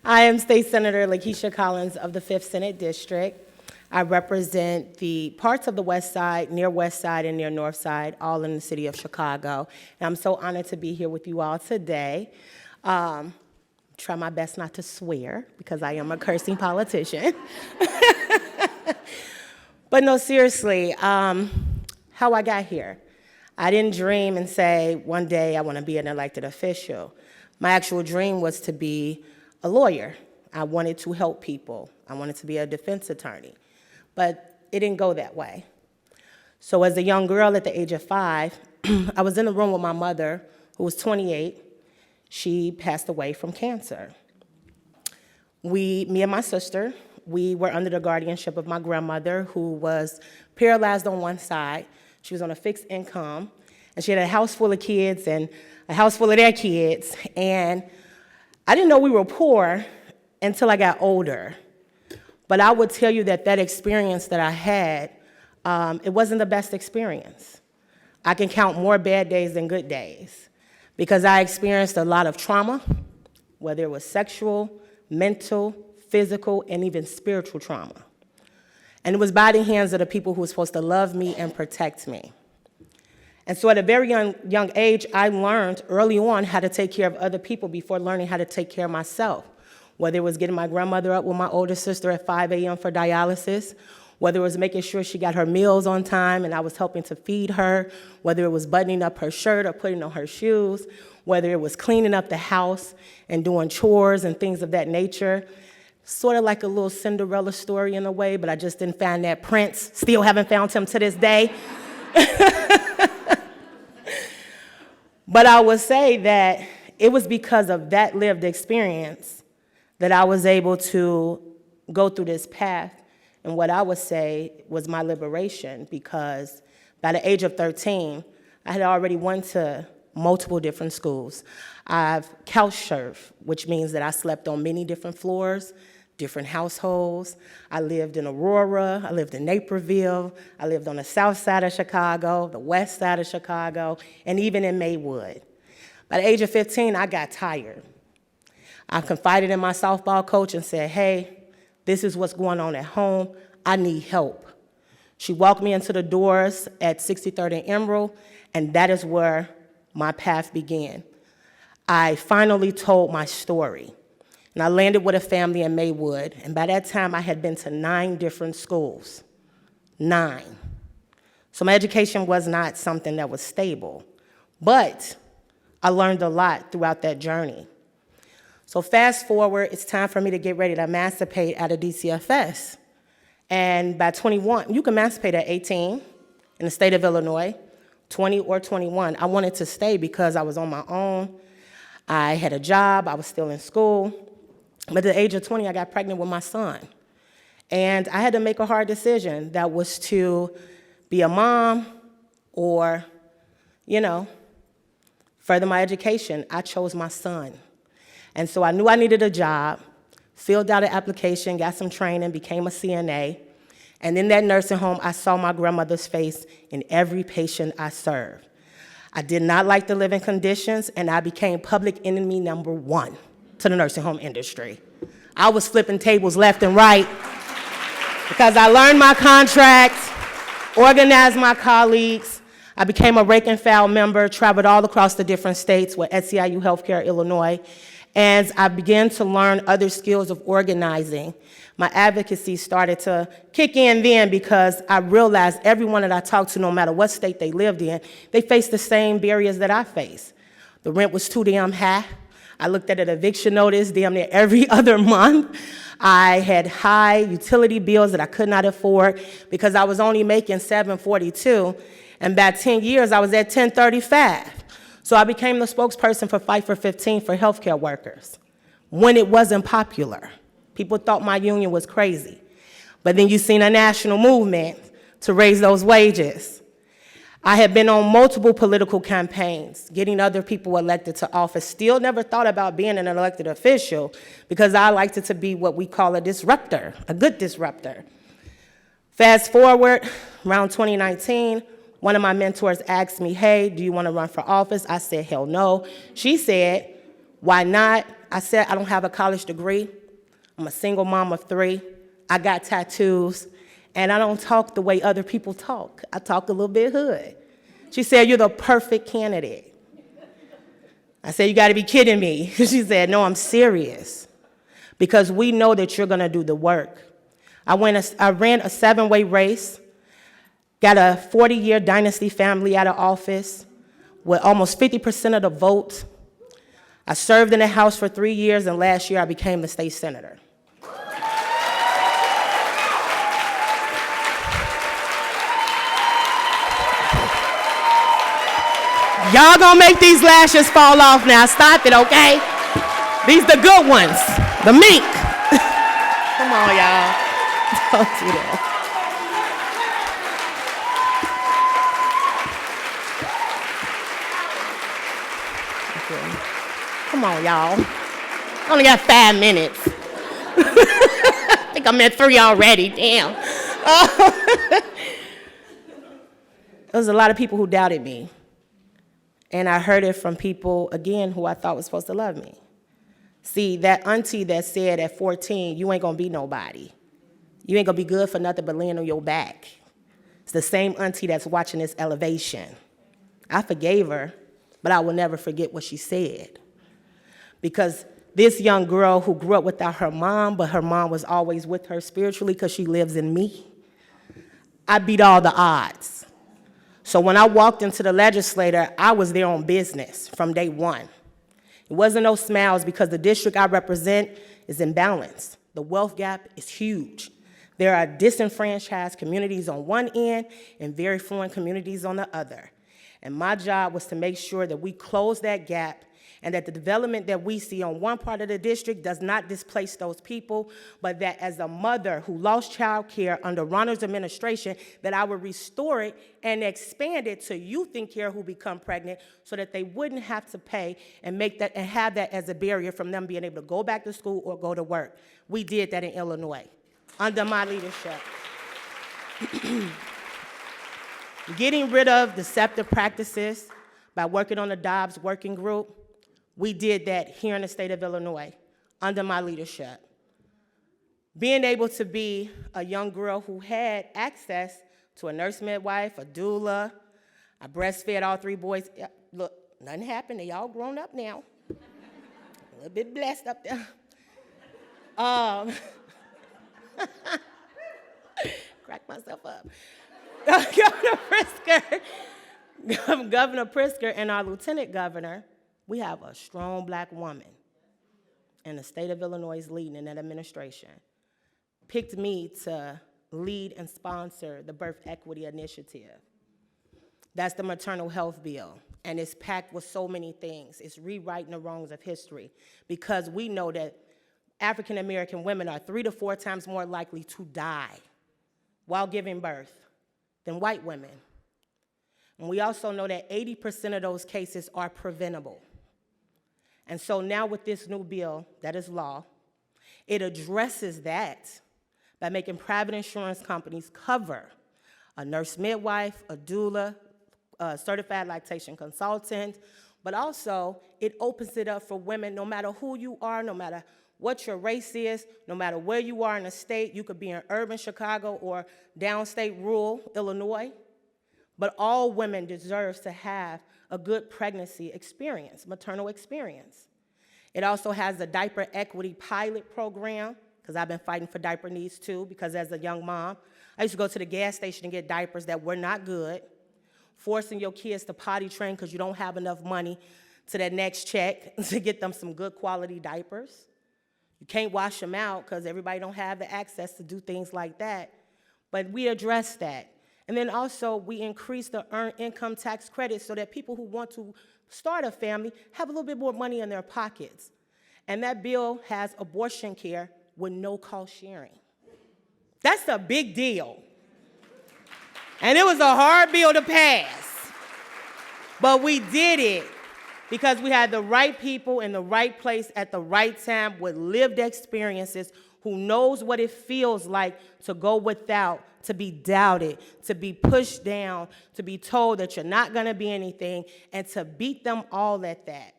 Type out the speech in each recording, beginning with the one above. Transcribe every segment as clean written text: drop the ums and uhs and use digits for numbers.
I am State Senator Lakesia Collins of the 5th Senate District. I represent the parts of the West Side, near West Side, and near North Side, all in the city of Chicago. And I'm so honored to be here with you all today. Try my best not to swear, because I am a cursing politician. But no, seriously, how I got here. I didn't dream and say, one day I want to be an elected official. My actual dream was to be a lawyer. I wanted to help people. I wanted to be a defense attorney. But it didn't go that way. So as a young girl at the age of 5, I was in a room with my mother, who was 28. She passed away from cancer. Me and my sister, we were under the guardianship of my grandmother, who was paralyzed on one side. She was on a fixed income, and she had a house full of kids and a house full of their kids. And I didn't know we were poor until I got older. But I would tell you that that experience that I had, it wasn't the best experience. I can count more bad days than good days, because I experienced a lot of trauma, whether it was sexual, mental, physical, and even spiritual trauma. And it was by the hands of the people who were supposed to love me and protect me. And so at a very young age, I learned early on how to take care of other people before learning how to take care of myself. Whether it was getting my grandmother up with my older sister at 5 a.m. for dialysis, whether it was making sure she got her meals on time and I was helping to feed her, whether it was buttoning up her shirt or putting on her shoes, whether it was cleaning up the house and doing chores and things of that nature. Sort of like a little Cinderella story in a way, but I just didn't find that prince. Still haven't found him to this day. But I would say that it was because of that lived experience that I was able to go through this path, and what I would say was my liberation, because by the age of 13, I had already went to multiple different schools. I've couch surfed, which means that I slept on many different floors, different households. I lived in Aurora, I lived in Naperville, I lived on the south side of Chicago, the west side of Chicago, and even in Maywood. By the age of 15, I got tired. I confided in my softball coach and said, hey, this is what's going on at home. I need help. She walked me into the doors at 63rd and Emerald, and that is where my path began. I finally told my story, and I landed with a family in Maywood, and by that time I had been to 9 different schools, 9. So my education was not something that was stable, but I learned a lot throughout that journey. So fast forward, it's time for me to get ready to emancipate out of DCFS. And by 21, you can emancipate at 18 in the state of Illinois, 20 or 21. I wanted to stay because I was on my own. I had a job, I was still in school. But at the age of 20, I got pregnant with my son. And I had to make a hard decision that was to be a mom or, further my education. I chose my son. And so I knew I needed a job, filled out an application, got some training, became a CNA. And in that nursing home, I saw my grandmother's face in every patient I served. I did not like the living conditions, and I became public enemy number 1 to the nursing home industry. I was flipping tables left and right because I learned my contracts, organized my colleagues. I became a rake and file member, traveled all across the different states with SEIU Healthcare Illinois, and I began to learn other skills of organizing. My advocacy started to kick in then, because I realized everyone that I talked to, no matter what state they lived in, they faced the same barriers that I faced. The rent was too damn high. I looked at an eviction notice damn near every other month. I had high utility bills that I could not afford because I was only making $742, and by 10 years I was at $1035. So I became the spokesperson for Fight for 15 for healthcare workers when it wasn't popular. People thought my union was crazy. But then you've seen a national movement to raise those wages. I had been on multiple political campaigns, getting other people elected to office. Still never thought about being an elected official, because I liked it to be what we call a disruptor, a good disruptor. Fast forward, around 2019, one of my mentors asked me, hey, do you want to run for office? I said, hell no. She said, Why not? I said I don't have a college degree. I'm a single mom of 3. I got tattoos, and I don't talk the way other people talk. I talk a little bit hood. She said, you're the perfect candidate. I said, you gotta be kidding me. She said, no, I'm serious. Because we know that you're gonna do the work. I ran a 7-way race, got a 40-year dynasty family out of office with almost 50% of the vote. I served in the House for 3 years, and last year I became the state senator. Y'all gonna make these lashes fall off now. Stop it, okay? These the good ones, the mink. Come on, y'all. Don't do that. Okay. Come on, y'all. I only got 5 minutes. I think I'm at 3 already, damn. There was a lot of people who doubted me. And I heard it from people, again, who I thought was supposed to love me. See, that auntie that said at 14, you ain't gonna be nobody. You ain't gonna be good for nothing but laying on your back. It's the same auntie that's watching this elevation. I forgave her, but I will never forget what she said. Because this young girl who grew up without her mom, but her mom was always with her spiritually because she lives in me, I beat all the odds. So when I walked into the legislature, I was there on business from day one. It wasn't no smiles because the district I represent is imbalanced. The wealth gap is huge. There are disenfranchised communities on one end and very fluent communities on the other. And my job was to make sure that we close that gap and that the development that we see on one part of the district does not displace those people, but that as a mother who lost child care under Ronald's administration, that I would restore it and expand it to youth in care who become pregnant so that they wouldn't have to pay and make that and have that as a barrier from them being able to go back to school or go to work. We did that in Illinois under my leadership. Getting rid of deceptive practices by working on the Dobbs working group, we did that here in the state of Illinois under my leadership. Being able to be a young girl who had access to a nurse midwife, a doula, I breastfed all 3 boys. Look, nothing happened, they all grown up now. A little bit blessed up there. Crack myself up. Governor Pritzker and our lieutenant governor, we have a strong black woman in the state of Illinois leading in that administration, picked me to lead and sponsor the Birth Equity Initiative. That's the maternal health bill, and it's packed with so many things. It's rewriting the wrongs of history because we know that African American women are 3 to 4 times more likely to die while giving birth than white women. And we also know that 80% of those cases are preventable. And so now with this new bill that is law, it addresses that by making private insurance companies cover a nurse midwife, a doula, a certified lactation consultant, but also it opens it up for women no matter who you are, no matter what your race is, no matter where you are in the state. You could be in urban Chicago or downstate rural Illinois, but all women deserve to have a good pregnancy experience, maternal experience. It also has the diaper equity pilot program, because I've been fighting for diaper needs too, because as a young mom, I used to go to the gas station and get diapers that were not good, forcing your kids to potty train because you don't have enough money to that next check to get them some good quality diapers. You can't wash them out because everybody don't have the access to do things like that. But we address that. And then also we increase the earned income tax credit so that people who want to start a family have a little bit more money in their pockets. And that bill has abortion care with no cost sharing. That's a big deal. And it was a hard bill to pass. But we did it because we had the right people in the right place at the right time with lived experiences who knows what it feels like to go without, to be doubted, to be pushed down, to be told that you're not gonna be anything, and to beat them all at that.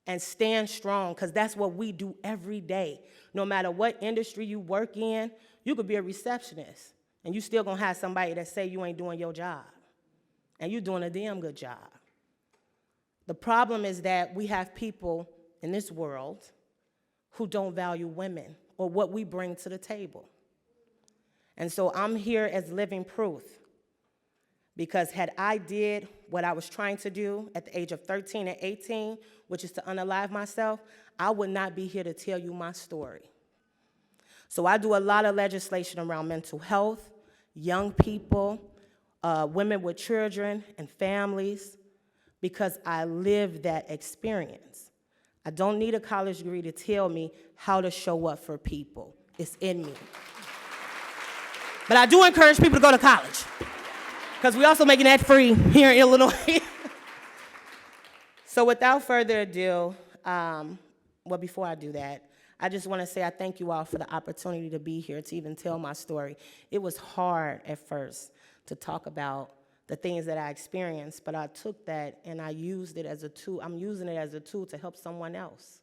and stand strong, because that's what we do every day. No matter what industry you work in, you could be a receptionist, and you still gonna have somebody that say you ain't doing your job, and you're doing a damn good job. The problem is that we have people in this world who don't value women or what we bring to the table. And so I'm here as living proof, because had I did what I was trying to do at the age of 13 and 18, which is to unalive myself, I would not be here to tell you my story. So I do a lot of legislation around mental health, young people, women with children and families, because I lived that experience. I don't need a college degree to tell me how to show up for people. It's in me. But I do encourage people to go to college, because we're also making that free here in Illinois. So without further ado, well, before I do that, I just want to say I thank you all for the opportunity to be here to even tell my story. It was hard at first to talk about the things that I experienced, but I took that and I used it as a tool. I'm using it as a tool to help someone else.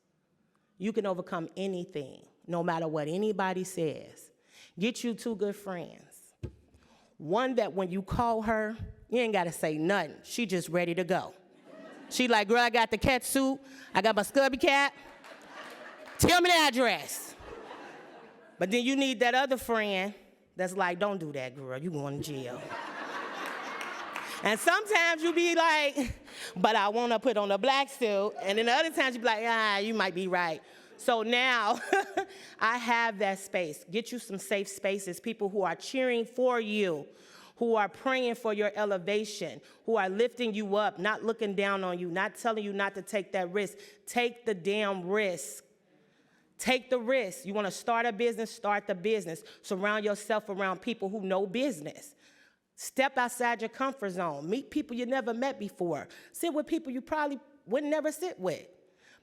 You can overcome anything, no matter what anybody says. Get you two good friends. One that when you call her, you ain't got to say nothing. She just ready to go. She like, girl, I got the cat suit. I got my scubby cat. Tell me the address. But then you need that other friend that's like, don't do that, girl. You going to jail. And sometimes you be like, but I want to put on a black suit. And then the other times you be like, you might be right. So now I have that space. Get you some safe spaces, people who are cheering for you, who are praying for your elevation, who are lifting you up, not looking down on you, not telling you not to take that risk. Take the damn risk. Take the risk. You want to start a business, start the business. Surround yourself around people who know business. Step outside your comfort zone. Meet people you never met before. Sit with people you probably would never sit with,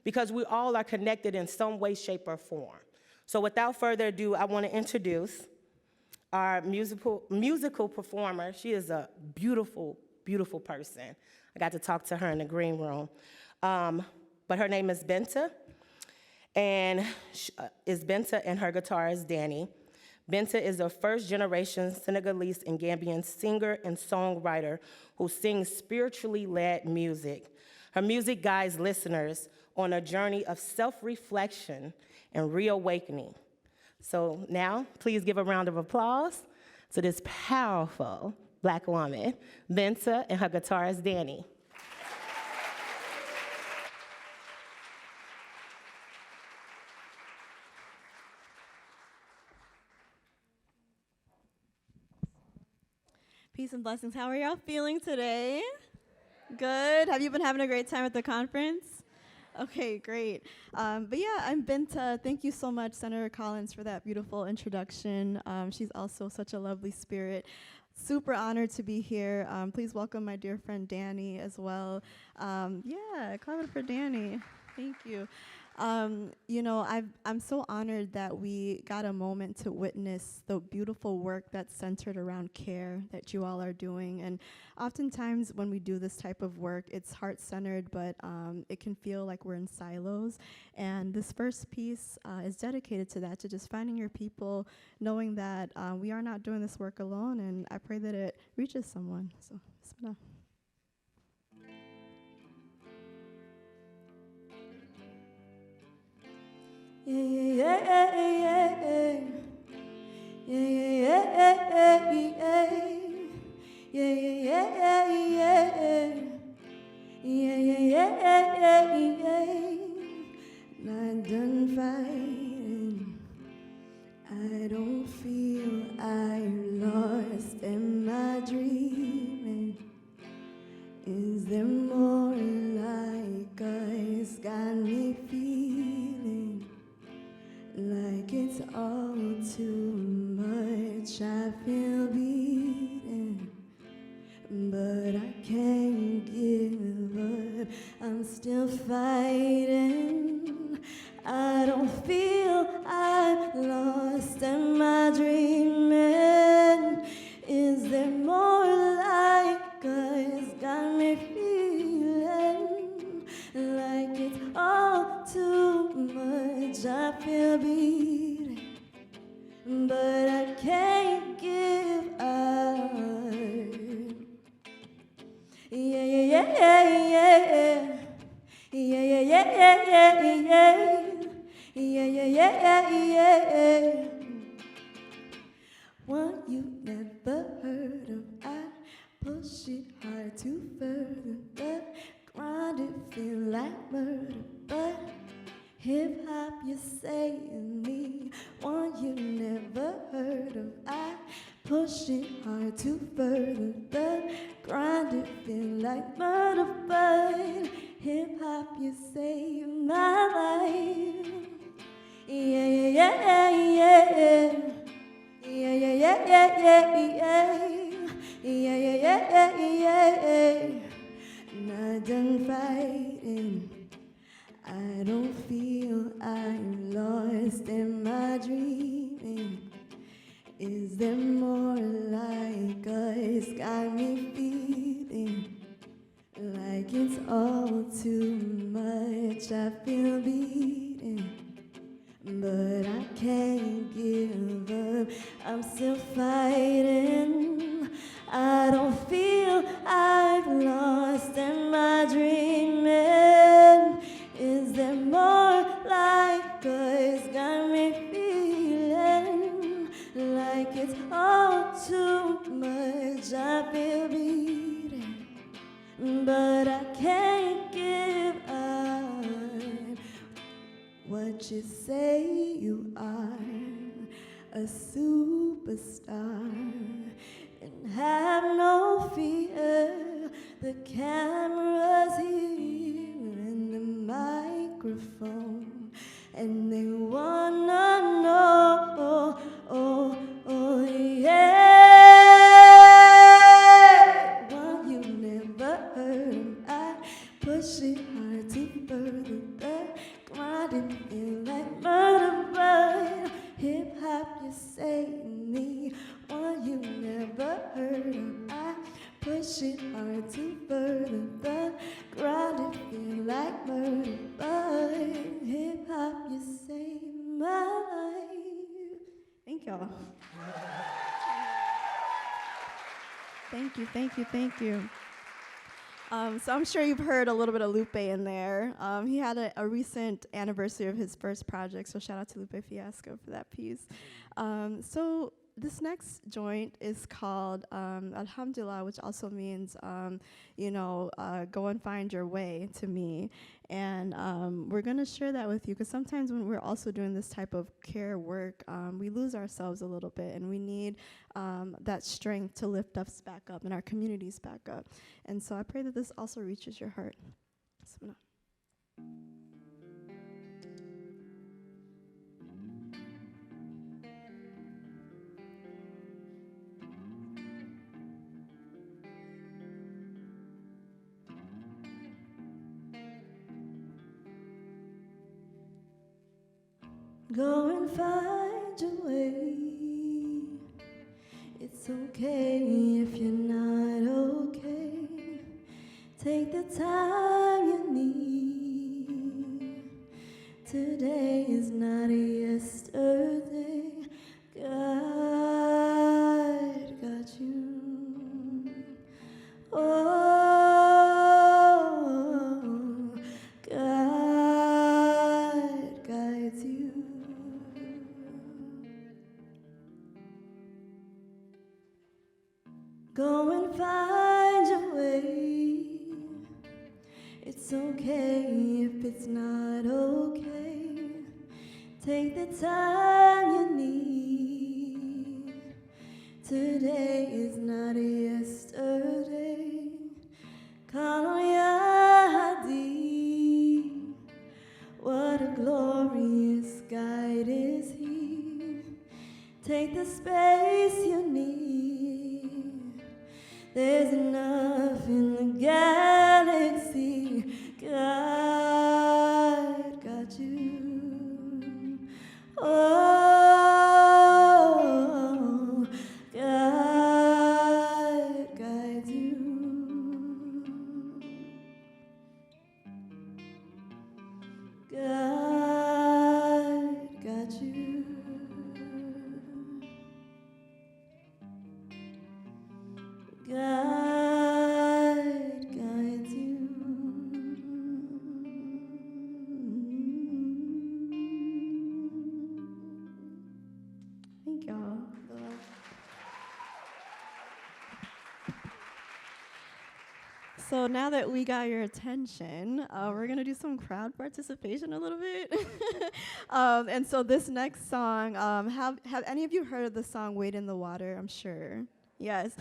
because we all are connected in some way, shape, or form. So without further ado, I want to introduce our musical performer. She is a beautiful, beautiful person. I got to talk to her in the green room. But her name is Binta, and Binta, and her guitar is Danny. Binta is a first-generation Senegalese and Gambian singer and songwriter who sings spiritually led music. Her music guides listeners on a journey of self-reflection and reawakening. So now, please give a round of applause to this powerful Black woman, Binta, and her guitarist, Danny. Peace and blessings. How are y'all feeling today? Good. Have you been having a great time at the conference? Okay, great. But yeah, I'm Binta. Thank you so much, Senator Collins, for that beautiful introduction. She's also such a lovely spirit. Super honored to be here. Please welcome my dear friend Danny as well. Yeah, clap it for Danny. Thank you. You know, I'm so honored that we got a moment to witness the beautiful work that's centered around care that you all are doing. And oftentimes when we do this type of work, it's heart-centered, but it can feel like we're in silos. And this first piece is dedicated to that, to just finding your people, knowing that we are not doing this work alone, and I pray that it reaches someone. So, bismillah. Yeah, yeah, yeah, yeah, yeah, yeah, yeah, yeah, yeah. Not done fighting. I don't feel I'm lost. Am I dreaming? Is there more like us? Got me feeling like it's all too much. I feel beaten, but I can't give up. I'm still fighting. I don't feel I'm lost. Am I dreaming? Is there more like us? Got me feeling like it's all much I feel beaten, but I can't give up. Yeah, yeah, yeah, yeah, yeah. Yeah, yeah, yeah, yeah, yeah, yeah. Yeah, yeah, yeah, yeah, yeah. One you never heard of, I push it hard to further, but grind it feel like murder, but hip-hop you say in me. One you never heard of, I push it hard to further, but grind it feel like murder, but hip-hop you save my life. Yeah, yeah, yeah, yeah. Yeah, yeah, yeah, yeah, yeah, yeah. Yeah, yeah, yeah, yeah, yeah. Not done fighting. I don't feel I'm lost in my dreaming. Is there more like us? Got me feeling like it's all too much. I feel beaten, but I can't give up. I'm still fighting. I don't feel I've lost in my dreaming. Is there more like us? Got me feeling like it's all too much. I feel beaten, but I can't give up. What you say you are, a superstar, and have no fear. The camera's here and the microphone, and they wanna know, oh, oh, yeah. One you never heard, I push it hard to further, but grinding feel like murder, but hip-hop you say me. One you never heard of, I push it hard to further, but grinding feel like murder, but hip-hop you save my life. Thank y'all. Thank you, thank you, thank you. So I'm sure you've heard a little bit of Lupe in there. He had a recent anniversary of his first project, so shout out to Lupe Fiasco for that piece. So this next joint is called Alhamdulillah, which also means, go and find your way to me. And we're going to share that with you, because sometimes when we're also doing this type of care work, we lose ourselves a little bit, and we need that strength to lift us back up and our communities back up. And so I pray that this also reaches your heart. Bismillah. Go and find your way. It's okay if you're not okay. Take the time you need. Today is not a yesterday. God got you. Oh, God guides you. Go and find your way. It's okay if it's not okay. Take the time you need. Today is not a yesterday. Call on Yahdi. What a glorious guide is he. Take the space you need. There's enough in the galaxy. God got you. Oh, God guides you. God guide you. Guides you. Thank y'all. So now that we got your attention, we're gonna do some crowd participation a little bit. And so this next song, have any of you heard of the song "Wade in the Water"? I'm sure. Yes.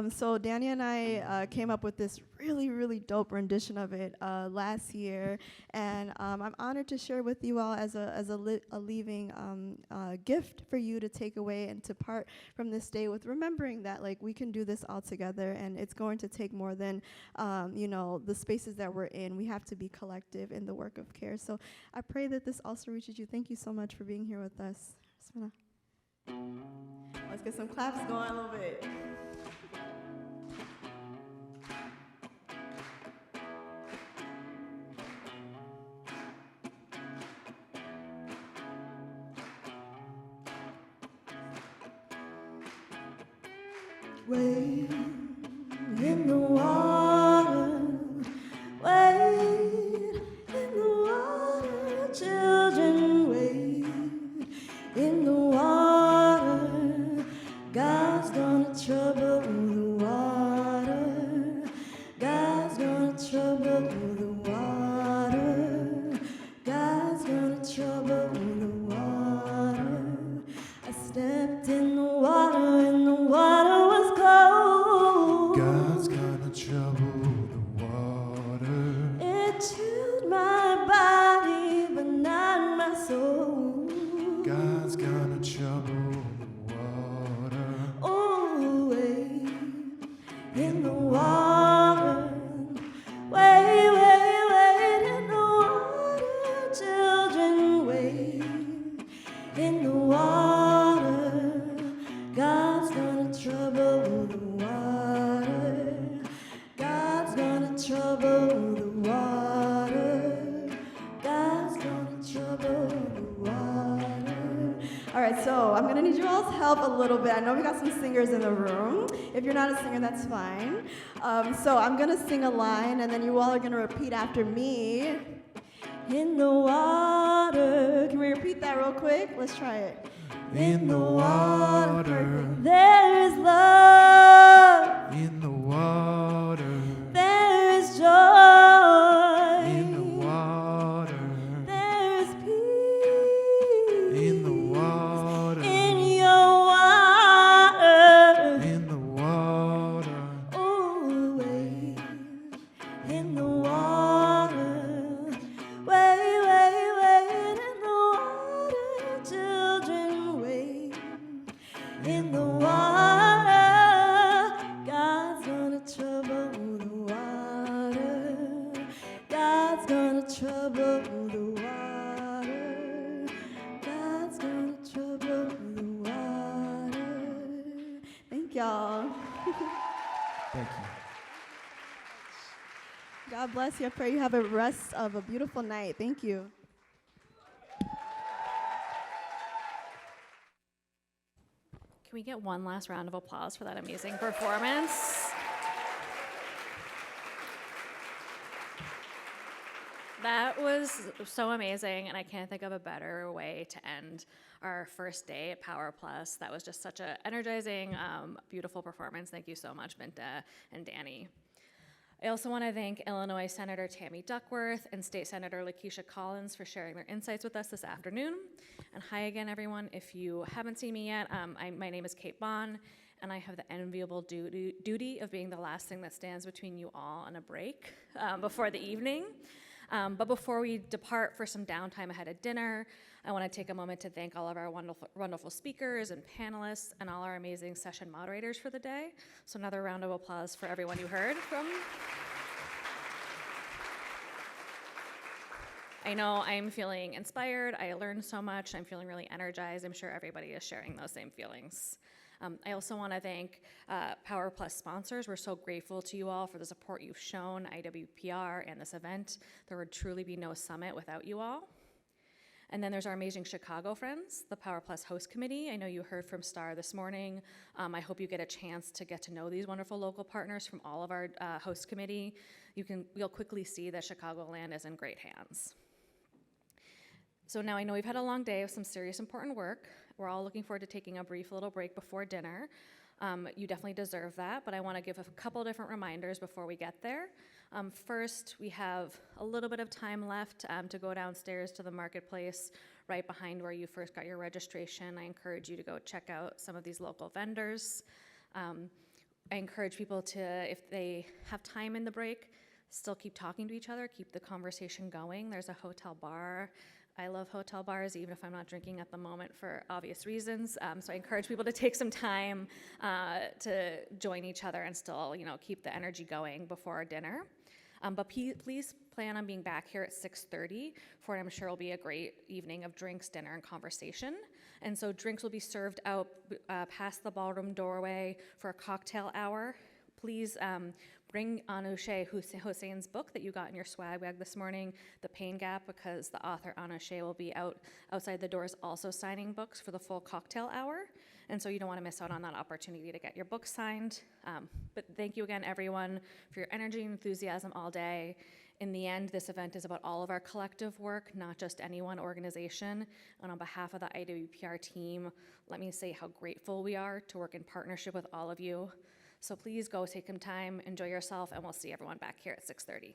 So Danny and I came up with this really dope rendition of it last year, and I'm honored to share with you all as a leaving gift for you to take away and to part from this day with remembering that like we can do this all together, and it's going to take more than the spaces that we're in. We have to be collective in the work of care. So I pray that this also reaches you. Thank you so much for being here with us. Let's get some claps going a little bit. Wade in the water, wade in the water, children, wade in the water. God's gonna trouble the water. God's gonna trouble the water. God's gonna trouble the water. I stepped in the water and the water was cold. God's gonna trouble the water. It chilled my body, but not my soul. God's gonna trouble the water. Oh, wade in the water. Wade, wade, wade in the water. Children, wade in the water. God's gonna trouble the water. God's gonna trouble the water. God's gonna trouble the water. All right, so I'm gonna need you all's help a little bit. I know we got some singers in the room. If you're not a singer, that's fine. So I'm gonna sing a line, and then you all are gonna repeat after me. In the water. Can we repeat that real quick? Let's try it. In the water. There is love. In the water. There is joy. In the water. There is peace. In the water. In your water. In the water. Oh, wade in the water. Wade, wade, wade in the water. Children, wade in the water. God's gonna trouble the water. God's gonna trouble the water. God's gonna trouble the water. Thank y'all. Thank you. God bless you. I pray you have a rest of a beautiful night. Thank you. Can we get one last round of applause for that amazing performance? That was so amazing, and I can't think of a better way to end our first day at Power Plus. That was just such an energizing, beautiful performance. Thank you so much, Binta and Danny. I also want to thank Illinois Senator Tammy Duckworth and State Senator Lakesia Collins for sharing their insights with us this afternoon. And hi again, everyone. If you haven't seen me yet, my name is Bahn, and I have the enviable duty of being the last thing that stands between you all and a break before the evening. But before we depart for some downtime ahead of dinner, I want to take a moment to thank all of our wonderful speakers and panelists and all our amazing session moderators for the day. So another round of applause for everyone you heard from. I know I'm feeling inspired. I learned so much. I'm feeling really energized. I'm sure everybody is sharing those same feelings. I also want to thank Power Plus sponsors. We're so grateful to you all for the support you've shown, IWPR and this event. There would truly be no summit without you all. And then there's our amazing Chicago friends, the Power Plus Host Committee. I know you heard from Star this morning. I hope you get a chance to get to know these wonderful local partners from all of our host committee. You'll quickly see that Chicagoland is in great hands. So now I know we've had a long day of some serious important work. We're all looking forward to taking a brief little break before dinner. You definitely deserve that, but I want to give a couple different reminders before we get there. First, we have a little bit of time left to go downstairs to the marketplace right behind where you first got your registration. I encourage you to go check out some of these local vendors. I encourage people to, if they have time in the break, still keep talking to each other, keep the conversation going. There's a hotel bar. I love hotel bars, even if I'm not drinking at the moment for obvious reasons. So I encourage people to take some time to join each other and still, keep the energy going before our dinner. But please plan on being back here at 6:30 for what I'm sure will be a great evening of drinks, dinner, and conversation. And so drinks will be served out past the ballroom doorway for a cocktail hour. Please bring Anousheh Hussein's book that you got in your swag bag this morning, The Pain Gap, because the author Anousheh will be outside the doors also signing books for the full cocktail hour. And so you don't want to miss out on that opportunity to get your book signed. But thank you again, everyone, for your energy and enthusiasm all day. In the end, this event is about all of our collective work, not just any one organization. And on behalf of the IWPR team, let me say how grateful we are to work in partnership with all of you. So please go take some time, enjoy yourself, and we'll see everyone back here at 6:30.